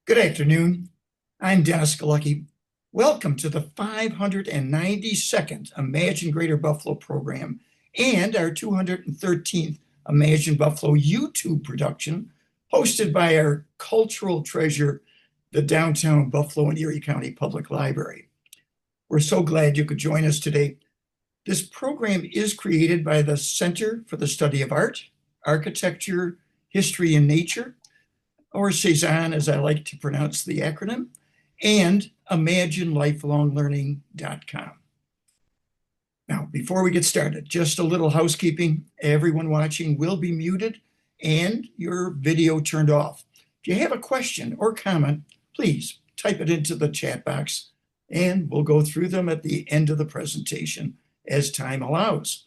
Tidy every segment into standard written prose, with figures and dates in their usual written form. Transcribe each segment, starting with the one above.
Good afternoon. I'm Dennis Galucki. Welcome to the 592nd Imagine Greater Buffalo program and our 213th Imagine Buffalo YouTube production, hosted by our cultural treasure, the Downtown Buffalo and Erie County Public Library. We're so glad you could join us today. This program is created by the Center for the Study of Art, Architecture, History, and Nature, or Cezanne, as I like to pronounce the acronym, and ImagineLifelongLearning.com. Now, before we get started, just a little housekeeping. Everyone watching will be muted and your video turned off. If you have a question or comment, please type it into the chat box and we'll go through them at the end of the presentation as time allows.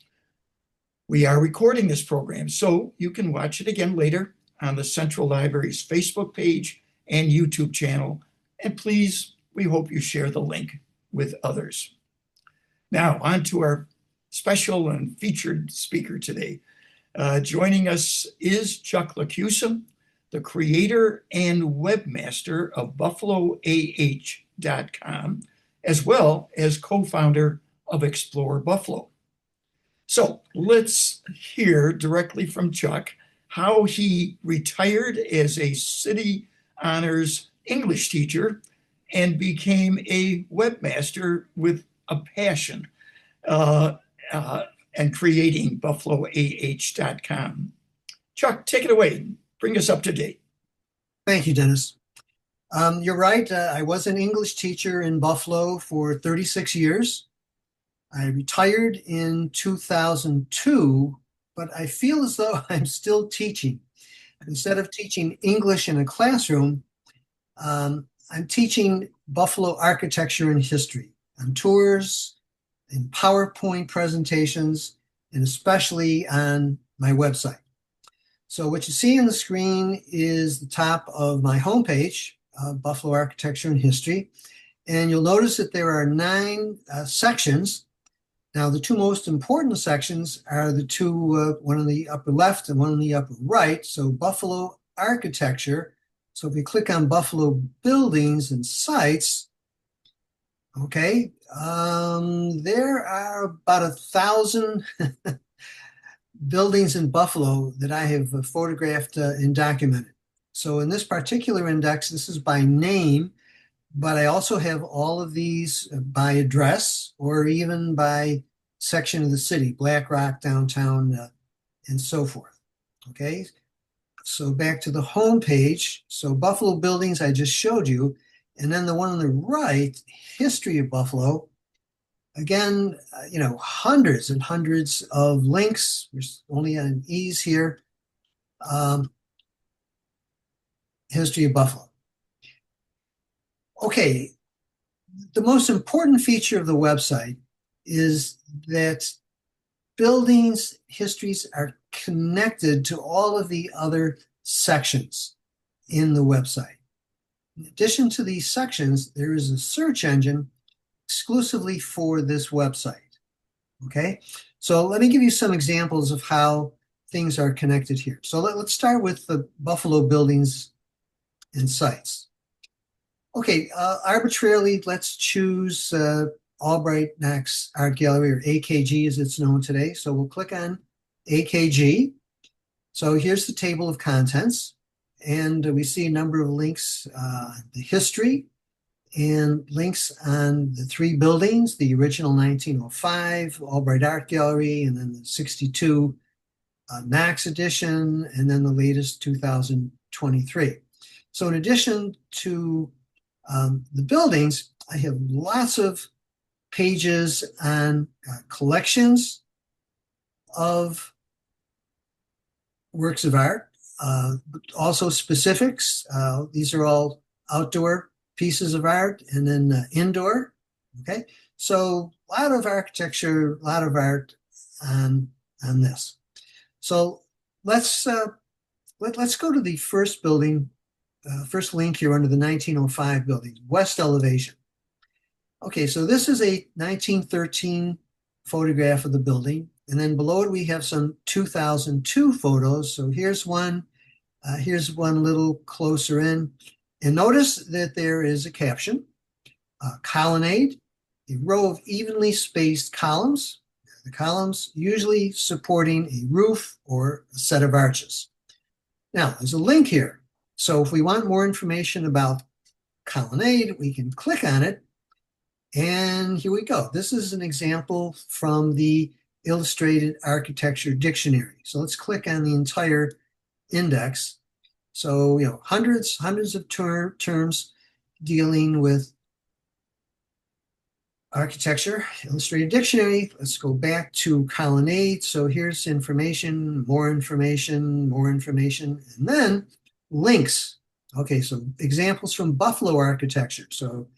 We are recording this program, so you can watch it again later on the Central Library's Facebook page and YouTube channel. And please, we hope you share the link with others. Now, on to our special and featured speaker today. Joining us is Chuck LaChiusa, the creator and webmaster of BuffaloAH.com, as well as co-founder of Explore Buffalo. So let's hear directly from Chuck how he retired as a City Honors English teacher and became a webmaster with a passion and creating BuffaloAH.com. Chuck, take it away. Bring us up to date. Thank you, Dennis. You're right. I was an English teacher in Buffalo for 36 years. I retired in 2002, but I feel as though I'm still teaching. Instead of teaching English in a classroom, I'm teaching Buffalo architecture and history on tours, in PowerPoint presentations, and especially on my website. So what you see on the screen is the top of my homepage, Buffalo Architecture and History. And you'll notice that there are 9 sections. Now, the 2 most important sections are the 2, one on the upper left and one on the upper right. So Buffalo Architecture. So if we click on Buffalo Buildings and Sites, okay, there are about 1,000 buildings in Buffalo that I have photographed and documented. So in this particular index, this is by name, but I also have all of these by address or even by section of the city, Black Rock, downtown, and so forth. Okay, so back to the home page. So Buffalo Buildings I just showed you, and then the one on the right, History of Buffalo. Again, hundreds and hundreds of links. There's only an ease here. History of Buffalo. Okay, the most important feature of the website is that buildings' histories are connected to all of the other sections in the website. In addition to these sections, there is a search engine exclusively for this website. Okay, so let me give you some examples of how things are connected here. So let's start with the Buffalo Buildings and Sites. Okay, arbitrarily, let's choose Albright Knox Art Gallery, or AKG as it's known today. So we'll click on AKG. So here's the table of contents, and we see a number of links, the history, and links on the 3 buildings, the original 1905 Albright Art Gallery, and then the 62 Knox edition, and then the latest 2023. So in addition to the buildings, I have lots of pages on collections of works of art, but also specifics. These are all outdoor pieces of art, and then indoor. Okay, so a lot of architecture, a lot of art on this. So let's go to the first building. First link here under the 1905 building, west elevation. Okay, so this is a 1913 photograph of the building, and then below it we have some 2002 photos. So here's one a little closer in, And notice that there is a caption, colonnade, a row of evenly spaced columns, the columns usually supporting a roof or a set of arches. Now, there's a link here. So if we want more information about colonnade, we can click on it. And here we go. This is an example from the Illustrated Architecture Dictionary. So let's click on the entire index. So, hundreds of terms dealing with architecture, Illustrated Dictionary. Let's go back to colonnade. So here's information, more information, more information, and then links. Okay, so examples from Buffalo architecture. So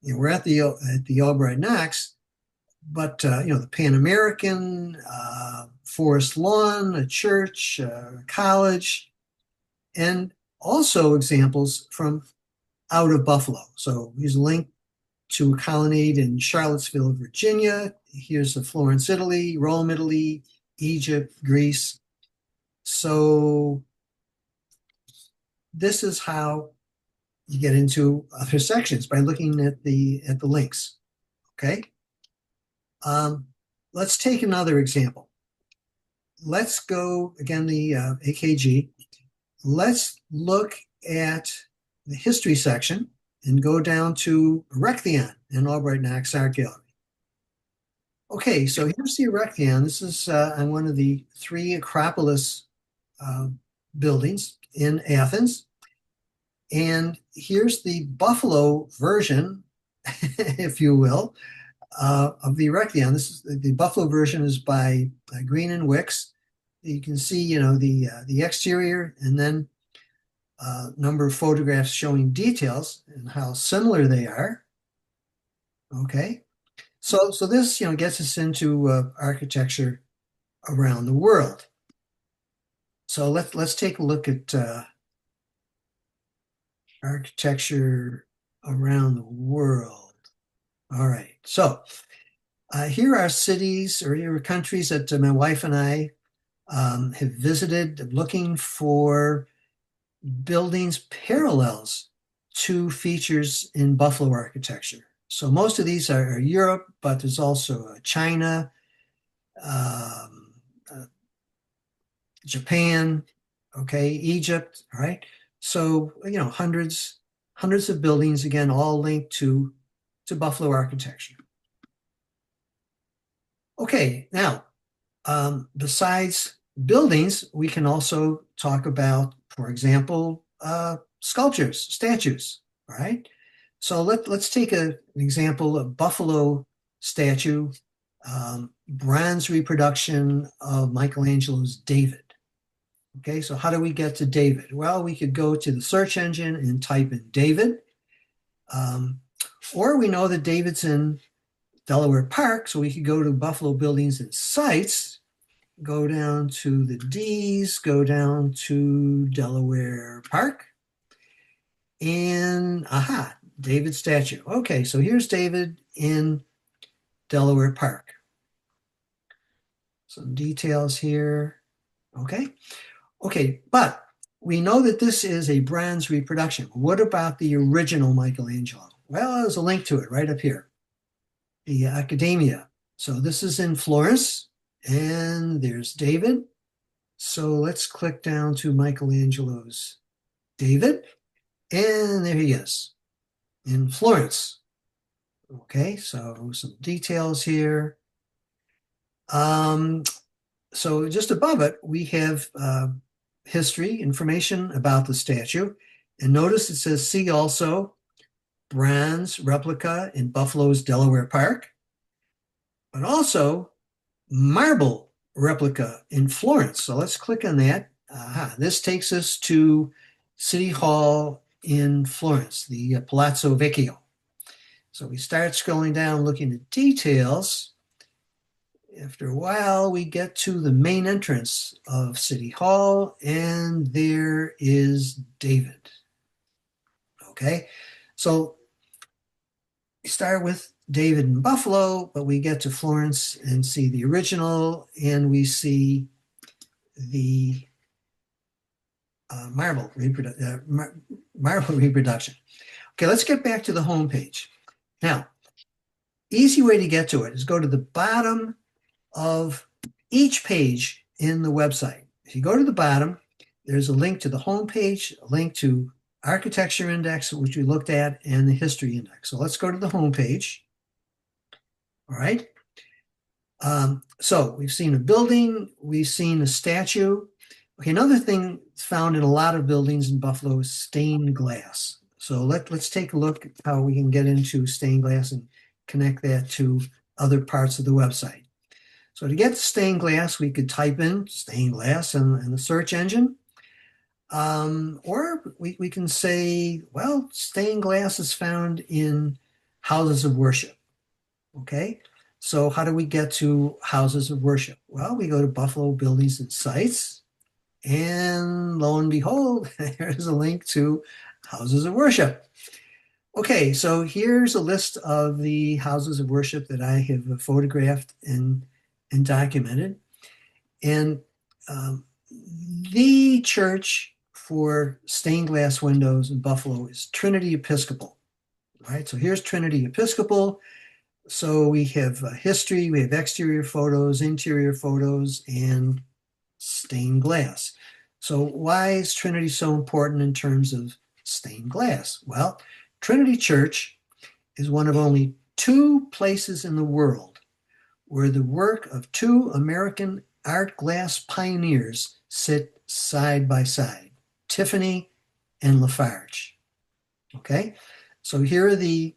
we're at the Albright Knox, but the Pan American, Forest Lawn, a church, college, and also examples from out of Buffalo. So here's a link to a colonnade in Charlottesville, Virginia. Here's Florence, Italy, Rome, Italy, Egypt, Greece. So this is how you get into other sections, by looking at the links. Okay. Let's take another example. Let's go again, the AKG. Let's look at the history section and go down to Erechtheion in Albright Knox Art Gallery. Okay, so here's the Erechtheion. This is on one of the 3 Acropolis buildings in Athens. And here's the Buffalo version, if you will, of the Erechtheion. This is the Buffalo version is by Green and Wicks. You can see, the exterior, and then a number of photographs showing details and how similar they are. Okay, so this gets us into architecture around the world. So let's take a look at architecture around the world. All right, so here are cities, or here are countries that my wife and I have visited, looking for buildings parallels to features in Buffalo architecture. So most of these are Europe, but there's also China, Japan, okay, Egypt, all right? So, hundreds of buildings, again, all linked to Buffalo architecture. Okay, now, besides buildings, we can also talk about, for example, sculptures, statues, all right? So let's take an example of Buffalo statue, bronze reproduction of Michelangelo's David. Okay, so how do we get to David? Well, we could go to the search engine and type in David, or we know that David's in Delaware Park, so we could go to Buffalo Buildings and Sites, go down to the D's, go down to Delaware Park, and aha, David statue. Okay, so here's David in Delaware Park. Some details here. Okay, but we know that this is a bronze reproduction. What about the original Michelangelo? Well, there's a link to it right up here, the Academia. So this is in Florence, and there's David. So let's click down to Michelangelo's David, and there he is in Florence. Okay, so some details here. So just above it, we have history, information about the statue. And notice it says, see also bronze replica in Buffalo's Delaware Park, but also marble replica in Florence. So let's click on that. This takes us to City Hall in Florence, the Palazzo Vecchio. So we start scrolling down, looking at details. After a while, we get to the main entrance of City Hall, and there is David. Okay, so we start with David in Buffalo, but we get to Florence and see the original, and we see the marble marble reproduction. Okay, let's get back to the home page. Now, easy way to get to it is go to the bottom of each page in the website. If you go to the bottom, there's a link to the home page, a link to architecture index, which we looked at, and the history index. So let's go to the home page. All right. So we've seen a building, we've seen a statue. Okay, another thing found in a lot of buildings in Buffalo is stained glass. So let's take a look at how we can get into stained glass and connect that to other parts of the website. So to get to stained glass, we could type in stained glass in the search engine. Or we can say, well, stained glass is found in houses of worship. Okay, so how do we get to houses of worship? Well, we go to Buffalo Buildings and Sites, and lo and behold, there's a link to houses of worship. Okay, so here's a list of the houses of worship that I have photographed and documented. And the church for stained glass windows in Buffalo is Trinity Episcopal. All right, so here's Trinity Episcopal. So we have history, we have exterior photos, interior photos, and stained glass. So why is Trinity so important in terms of stained glass? Well, Trinity Church is one of only two places in the world where the work of two American art glass pioneers sit side by side, Tiffany and Lafarge. Okay, so here are the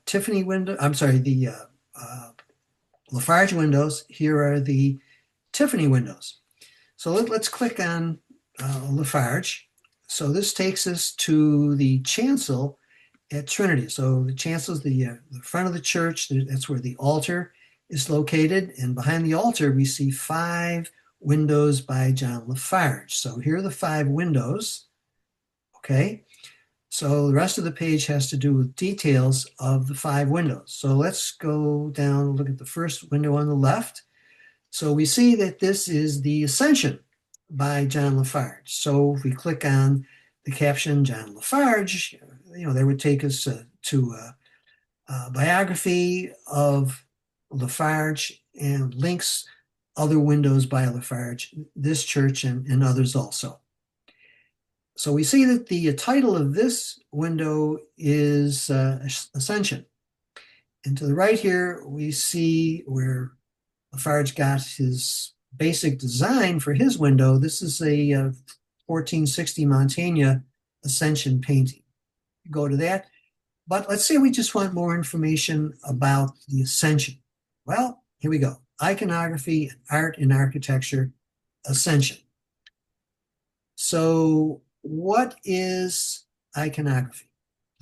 Tiffany window. I'm sorry, the Lafarge windows. Here are the Tiffany windows. So let's click on Lafarge. So this takes us to the chancel at Trinity. So the chancel is the front of the church. That's where the altar is located. And behind the altar, we see 5 windows by John Lafarge. So here are the 5 windows. Okay. So the rest of the page has to do with details of the 5 windows. So let's go down and look at the first window on the left. So we see that this is the Ascension by John Lafarge. So if we click on the caption John Lafarge, that would take us to a biography of Lafarge and links other windows by Lafarge, this church and others also. So we see that the title of this window is Ascension. And to the right here, we see where Lafarge got his basic design for his window. This is a 1460 Montaigne Ascension painting. Go to that. But let's say we just want more information about the Ascension. Well, here we go. Iconography, Art and Architecture, Ascension. So what is iconography?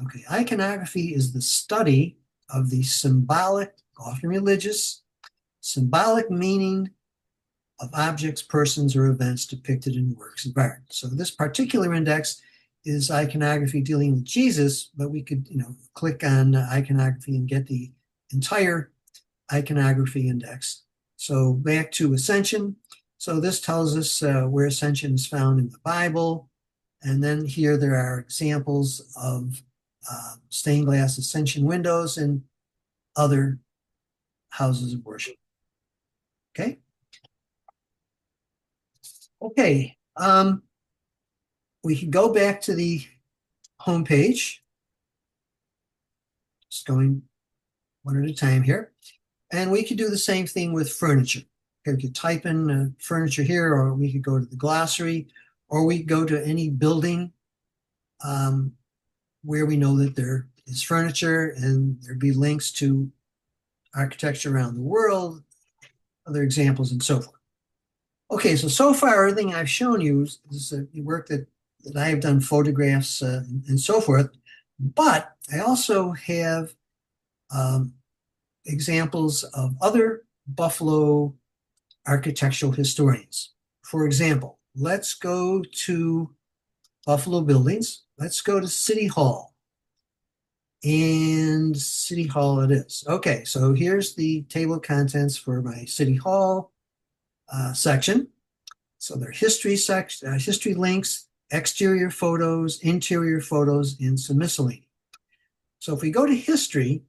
Okay, iconography is the study of the symbolic, often religious, symbolic meaning of objects, persons, or events depicted in works of art. So this particular index is iconography dealing with Jesus, but we could, click on iconography and get the entire iconography index. So back to Ascension. So this tells us where Ascension is found in the Bible. And then here there are examples of stained glass Ascension windows and other houses of worship. Okay. Okay. We can go back to the home page. Just going one at a time here. And we could do the same thing with furniture. Okay, we could type in furniture here, or we could go to the glossary, or we could go to any building where we know that there is furniture, and there'd be links to architecture around the world, other examples, and so forth. Okay, so far everything I've shown you is work that I have done, photographs and so forth, but I also have examples of other Buffalo architectural historians. For example, let's go to Buffalo Buildings. Let's go to City Hall. And City Hall it is. Okay, so here's the table of contents for my City Hall section. So there are history links. exterior photos, interior photos, and some miscellany. So if we go to history,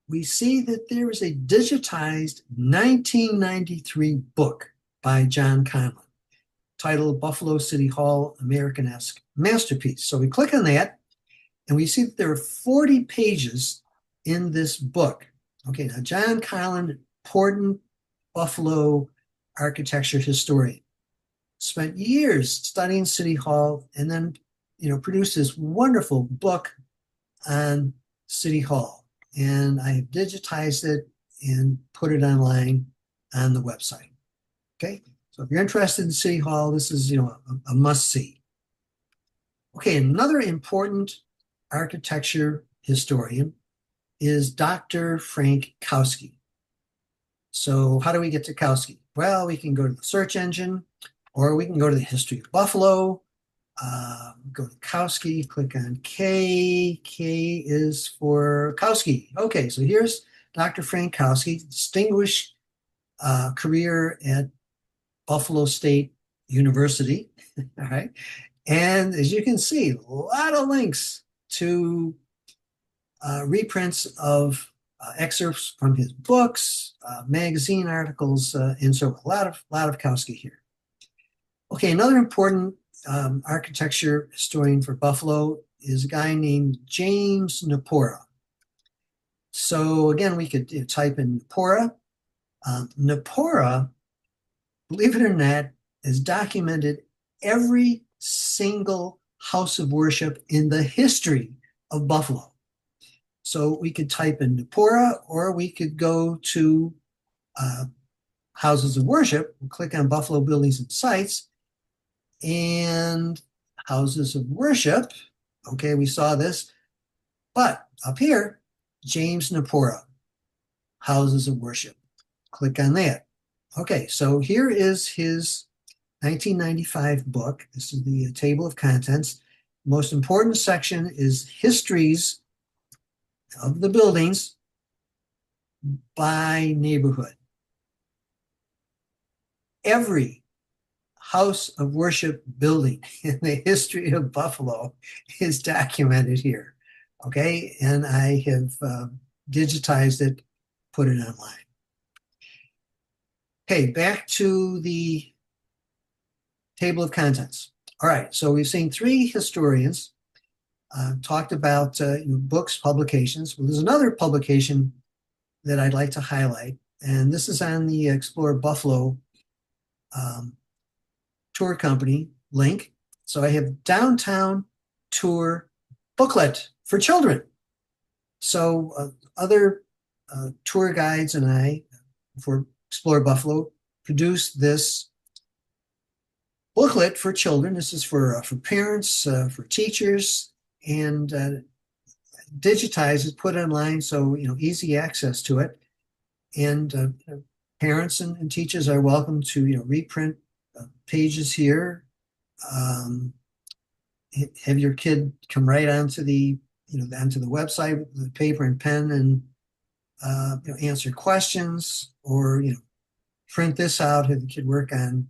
we see that there is a digitized 1993 book by John Conlon titled Buffalo City Hall Americanesque Masterpiece. So we click on that and we see that there are 40 pages in this book. Okay, now John Conlon, important Buffalo architecture historian, spent years studying City Hall and then, produced this wonderful book on City Hall. And I have digitized it and put it online on the website. Okay, so if you're interested in City Hall, this is, a must see. Okay, another important architecture historian is Dr. Frank Kowski. So how do we get to Kowski? Well, we can go to the search engine, or we can go to the history of Buffalo, go to Kowski, click on K. K is for Kowski. Okay, so here's Dr. Frank Kowski, distinguished career at Buffalo State University. All right. And as you can see, a lot of links to reprints of excerpts from his books, magazine articles, and so a lot of Kowski here. Okay, another important architecture historian for Buffalo is a guy named James Napora. So again, we could type in Napora. Napora, believe it or not, has documented every single house of worship in the history of Buffalo. So we could type in Napora, or we could go to houses of worship, we'll click on Buffalo buildings and sites, and houses of worship. Okay, we saw this, but up here, James Napora, houses of worship. Click on that. Okay, so here is his 1995 book. This is the table of contents. Most important section is histories of the buildings by neighborhood. Every house of worship building in the history of Buffalo is documented here. Okay, and I have digitized it, put it online. Okay, back to the table of contents. All right, so we've seen three historians talked about books, publications. Well, there's another publication that I'd like to highlight, and this is on the Explore Buffalo tour company link. So I have Downtown Tour Booklet for children. So other tour guides and I, for Explore Buffalo, produced this booklet for children. This is for parents, for teachers, and digitized it, put online, so easy access to it. And parents and teachers are welcome to reprint pages here. Have your kid come right onto the onto the website with the paper and pen and answer questions, or print this out, have the kid work on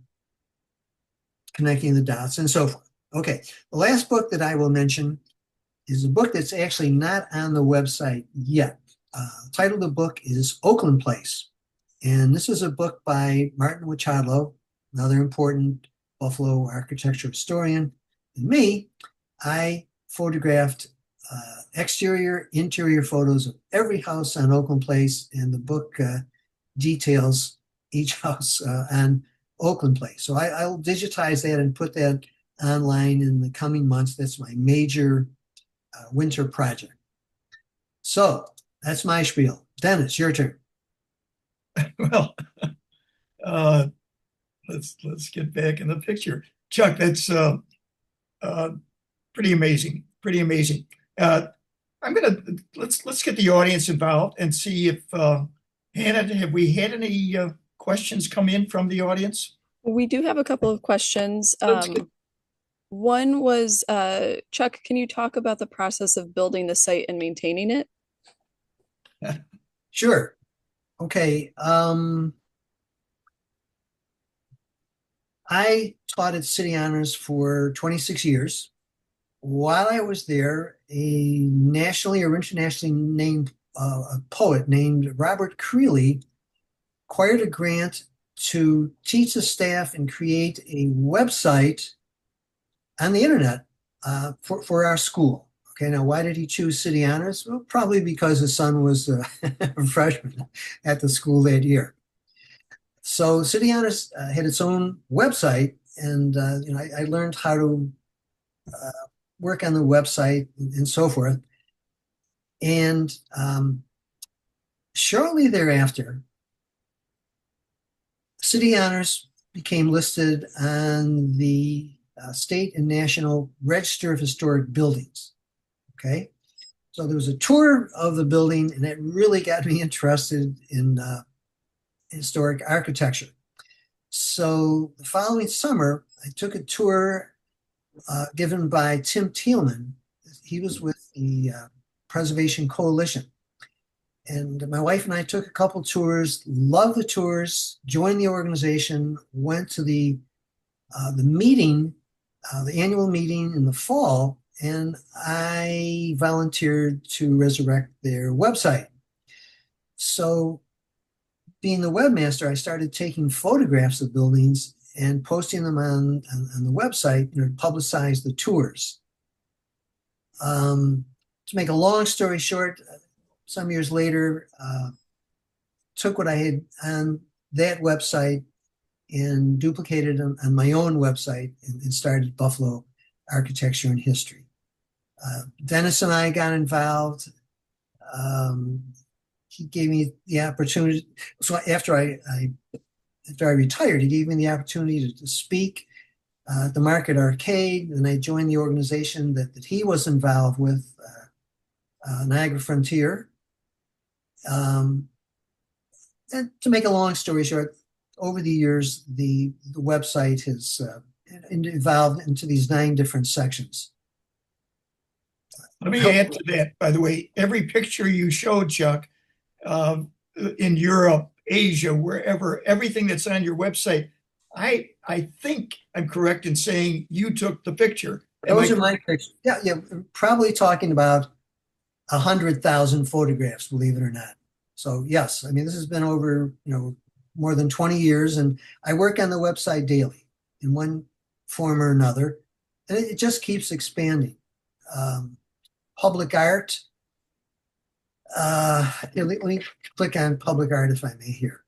connecting the dots and so forth. Okay, the last book that I will mention is a book that's actually not on the website yet. The title of the book is Oakland Place. And this is a book by Martin Wachadlo, another important Buffalo architecture historian. And me, I photographed exterior, interior photos of every house on Oakland Place, and the book details each house on Oakland Place. So I'll digitize that and put that online in the coming months. That's my major winter project. So that's my spiel. Dennis, your turn. Well, let's get back in the picture. Chuck, that's pretty amazing. Pretty amazing. Let's get the audience involved and see if Hannah, have we had any questions come in from the audience? We do have a couple of questions. One was, Chuck, can you talk about the process of building the site and maintaining it? Sure. Okay. I taught at City Honors for 26 years. While I was there, a nationally or internationally named a poet named Robert Creeley acquired a grant to teach the staff and create a website on the internet for our school. Okay, now why did he choose City Honors? Well, probably because his son was a freshman at the school that year. So City Honors had its own website, and I learned how to work on the website and so forth. And shortly thereafter, City Honors became listed on the state and national register of historic buildings. Okay, so there was a tour of the building, and it really got me interested in historic architecture. So the following summer, I took a tour given by Tim Thielman. He was with the Preservation Coalition. And my wife and I took a couple tours, loved the tours, joined the organization, went to the meeting, the annual meeting in the fall, and I volunteered to resurrect their website. So, being the webmaster, I started taking photographs of buildings and posting them on the website, to publicize the tours. To make a long story short, some years later, took what I had on that website and duplicated it on my own website and started Buffalo Architecture and History. Dennis and I got involved. He gave me the opportunity. So after I retired, he gave me the opportunity to speak at the Market Arcade, and I joined the organization that he was involved with, Niagara Frontier. And to make a long story short, over the years, the website has evolved into these 9 different sections. Let me add to that, by the way, every picture you showed, Chuck, in Europe, Asia, wherever, everything that's on your website, I think I'm correct in saying you took the picture. Those are my pictures. Yeah, probably talking about 100,000 photographs, believe it or not. So yes, I mean, this has been over, more than 20 years, and I work on the website daily in one form or another, and it just keeps expanding. Public art. Let me click on public art if I may here.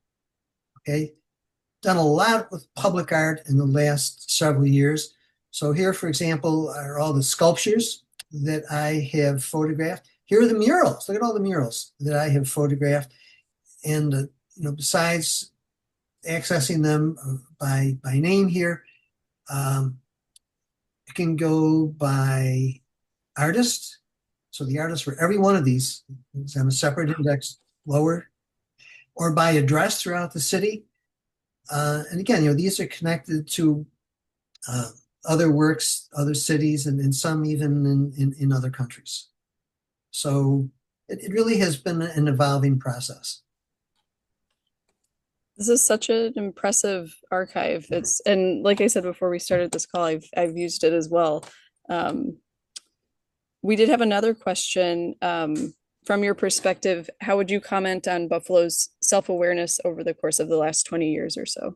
Okay, done a lot with public art in the last several years. So here, for example, are all the sculptures that I have photographed. Here are the murals. Look at all the murals that I have photographed. And besides accessing them by name here, you can go by artist. So the artist for every one of these is on a separate index lower, or by address throughout the city. And again, these are connected to other works, other cities, and some even in other countries. So it really has been an evolving process. This is such an impressive archive. And like I said before we started this call, I've used it as well. We did have another question. From your perspective, how would you comment on Buffalo's self-awareness over the course of the last 20 years or so?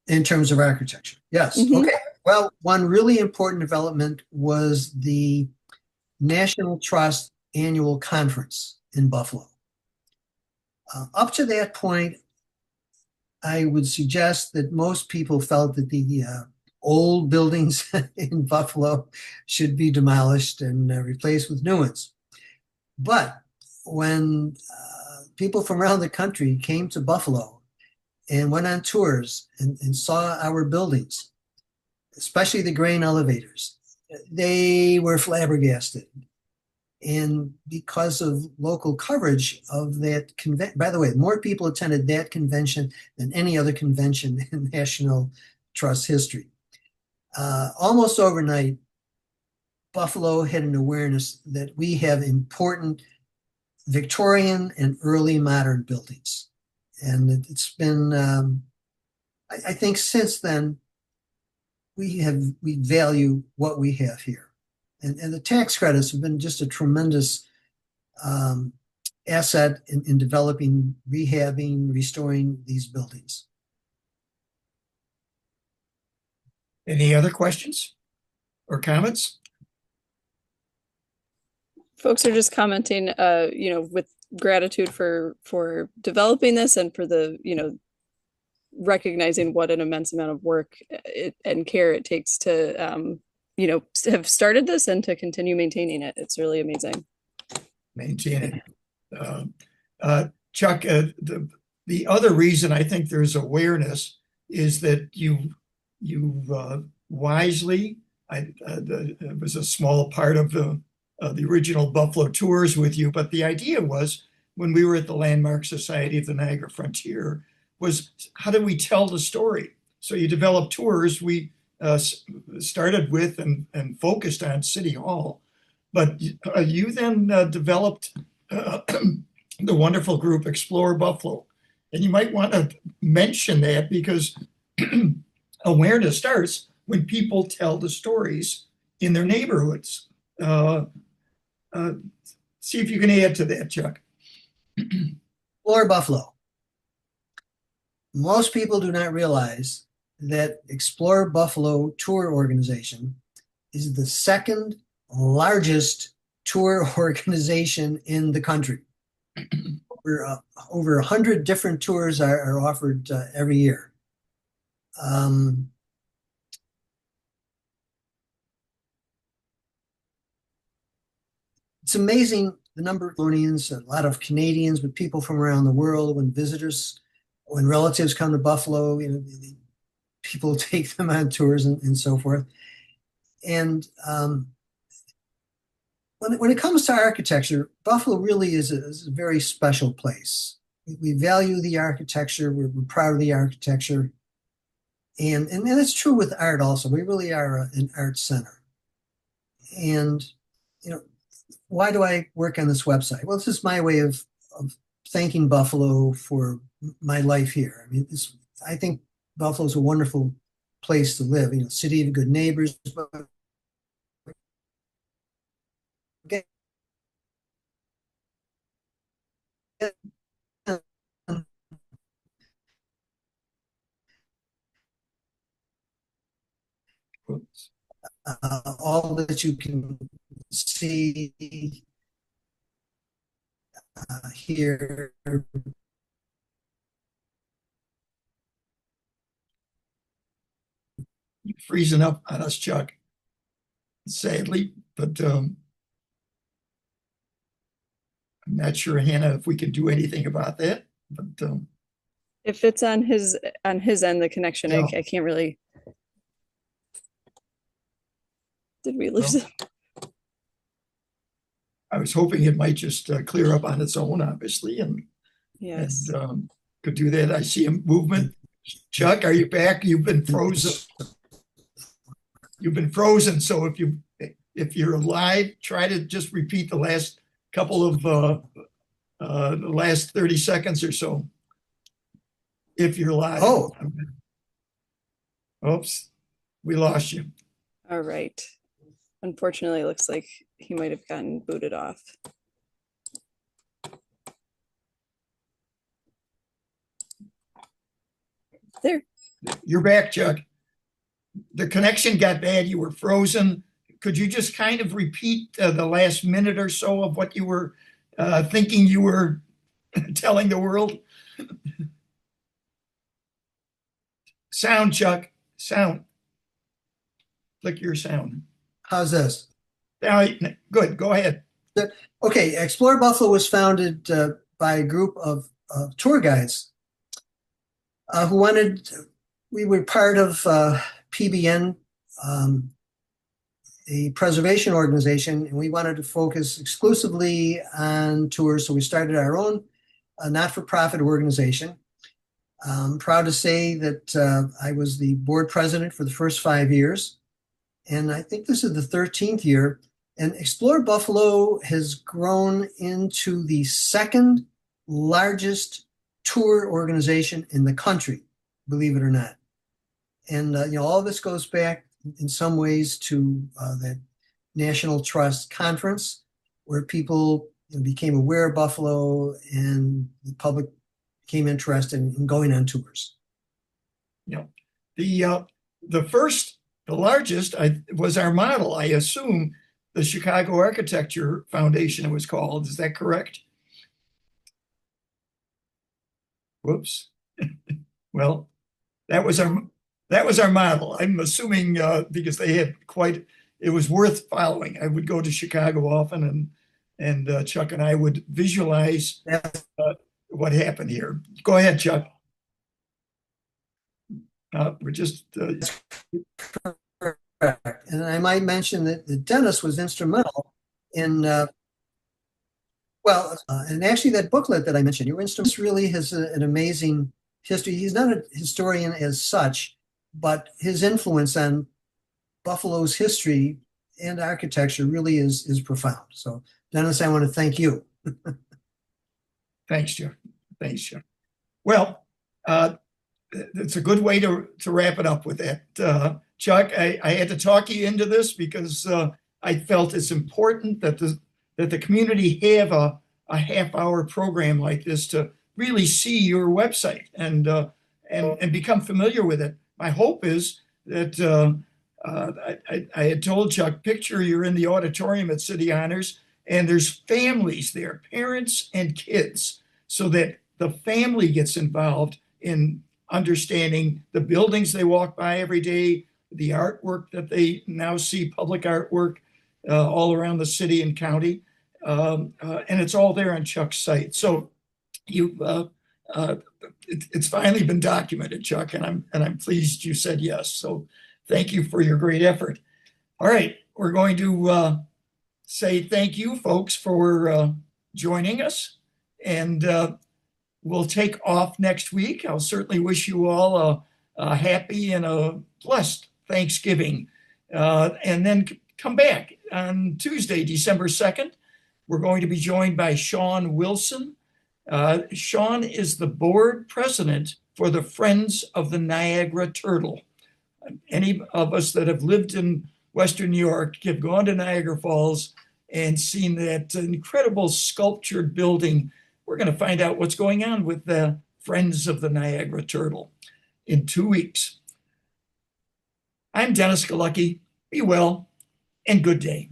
In terms of architecture, yes. Okay. Well, one really important development was the National Trust Annual Conference in Buffalo. Up to that point, I would suggest that most people felt that the old buildings in Buffalo should be demolished and replaced with new ones. But when people from around the country came to Buffalo and went on tours and saw our buildings, especially the grain elevators, they were flabbergasted. And because of local coverage of that convention, by the way, more people attended that convention than any other convention in National Trust history. Almost overnight, Buffalo had an awareness that we have important Victorian and early modern buildings. And it's been, I think since then we value what we have here, and the tax credits have been just a tremendous asset in developing, rehabbing, restoring these buildings. Any other questions or comments? Folks are just commenting, with gratitude for developing this and for the, recognizing what an immense amount of work and care it takes to, have started this and to continue maintaining it. It's really amazing. Maintain it. Chuck, the other reason I think there's awareness is that you wisely, it was a small part of the original Buffalo tours with you, but the idea was when we were at the Landmark Society of the Niagara Frontier was how do we tell the story? So you develop tours. We started with and focused on City Hall, but you then developed the wonderful group Explore Buffalo. And you might want to mention that because awareness starts when people tell the stories in their neighborhoods. See if you can add to that, Chuck. Explore Buffalo. Most people do not realize that Explore Buffalo tour organization is the second largest tour organization in the country. Over 100 different tours are offered every year. It's amazing the number of Colonians, a lot of Canadians, but people from around the world. When relatives come to Buffalo, people take them on tours and so forth. And when it comes to architecture, Buffalo really is a very special place. We value the architecture. We're proud of the architecture. And it's true with art also. We really are an art center. And, why do I work on this website? Well, this is my way of thanking Buffalo for my life here. I mean, I think Buffalo is a wonderful place to live. City of good neighbors. All that you can see here. You're freezing up on us, Chuck, sadly, but I'm not sure, Hannah, if we can do anything about that. But If it's on his end, the connection, yeah. I can't really. Did we lose it? I was hoping it might just clear up on its own, obviously, and Yes. and could do that. I see a movement. Chuck, are you back? You've been frozen. You've been frozen. So if you're alive, try to just repeat the last couple of the last 30 seconds or so. If you're alive. Oh. Oops, we lost you. All right. Unfortunately, it looks like he might have gotten booted off. There. You're back, Chuck. The connection got bad. You were frozen. Could you just kind of repeat the last minute or so of what you were thinking you were telling the world? Sound, Chuck. Sound. Click your sound. How's this? Good. Go ahead. Okay. Explore Buffalo was founded by a group of tour guides who wanted. We were part of PBN, a preservation organization, and we wanted to focus exclusively on tours. So we started our own not-for-profit organization. I'm proud to say that I was the board president for the first 5 years. And I think this is the 13th year. And Explore Buffalo has grown into the second largest tour organization in the country, believe it or not. And all of this goes back in some ways to that National Trust Conference, where people became aware of Buffalo and the public became interested in going on tours. Yeah. The largest was our model. I assume the Chicago Architecture Foundation it was called. Is that correct? Whoops. Well, that was our model. I'm assuming because they had it was worth following. I would go to Chicago often, and Chuck and I would visualize what happened here. Go ahead, Chuck. We're just Correct. And I might mention that Dennis was instrumental in and actually that booklet that I mentioned, your instrument really has an amazing history. He's not a historian as such, but his influence on Buffalo's history and architecture really is profound. So, Dennis, I want to thank you. Thanks, Chuck. Thanks, Chuck. Well, it's a good way to wrap it up with that. Chuck, I had to talk you into this because I felt it's important that the community have a half-hour program like this to really see your website and become familiar with it. My hope is that I had told Chuck, picture you're in the auditorium at City Honors and there's families there, parents and kids, so that the family gets involved in understanding the buildings they walk by every day, the artwork that they now see, public artwork all around the city and county. And it's all there on Chuck's site. So it's finally been documented, Chuck, and I'm pleased you said yes. So thank you for your great effort. All right, we're going to say thank you, folks, for joining us, and we'll take off next week. I'll certainly wish you all a happy and a blessed Thanksgiving, and then come back on Tuesday, December 2nd. We're going to be joined by Sean Wilson. Sean is the board president for the Friends of the Niagara Turtle. Any of us that have lived in Western New York have gone to Niagara Falls and seen that incredible sculptured building. We're going to find out what's going on with the Friends of the Niagara Turtle in 2 weeks. I'm Dennis Galucki. Be well and good day.